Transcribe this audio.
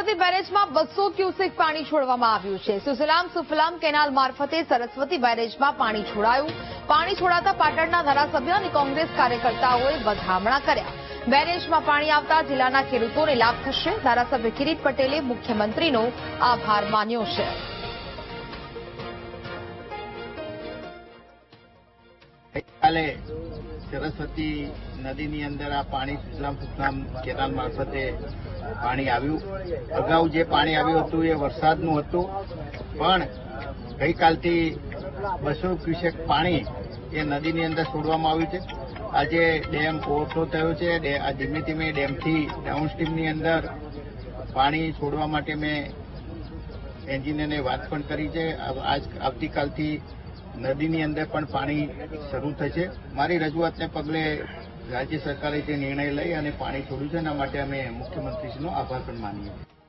Saraswati બેરેજમાં 200 cusec પાણી છોડવામાં આવ્યું છે। સુજલામ સુફલામ કેનાલ મારફતે સરસ્વતી બેરેજમાં પાણી છોડાયું। પાણી છોડાતા પાટણના ધારાસભ્ય અને કોંગ્રેસ કાર્યકર્તાઓએ વધામણા કર્યા। બેરેજમાં પાણી આવતા જિલ્લાના ખેડૂતોને લાભ થશે। ધારાસભ્ય કિરીટ પટેલે મુખ્યમંત્રીનો આભાર માન્યો છે। ગઈકાલે સરસ્વતી નદીની અંદર આ પાણી સુજલામ સુફલામ કેનાલ મારફતે પાણી આવ્યું। અગાઉ જે પાણી આવ્યું હતું એ વરસાદનું હતું, પણ ગઈકાલથી 200 ક્યુસેક પાણી એ નદીની અંદર છોડવામાં આવ્યું છે। આજે ડેમ ઓવરફ્લો થયો છે। આ ધીમે ધીમે ડેમથી ડાઉનસ્ટ્રીમની અંદર પાણી છોડવા માટે મેં એન્જિનિયરને વાત પણ કરી છે। આવતીકાલથી નદીની અંદર પણ પાણી શરૂ થશે। મારી રજૂઆતને પગલે રાજ્ય સરકારે જે નિર્ણય લઈ અને પાણી છોડ્યું છે એના માટે અમે મુખ્યમંત્રીશ્રીનો આભાર પણ માનીએ છીએ।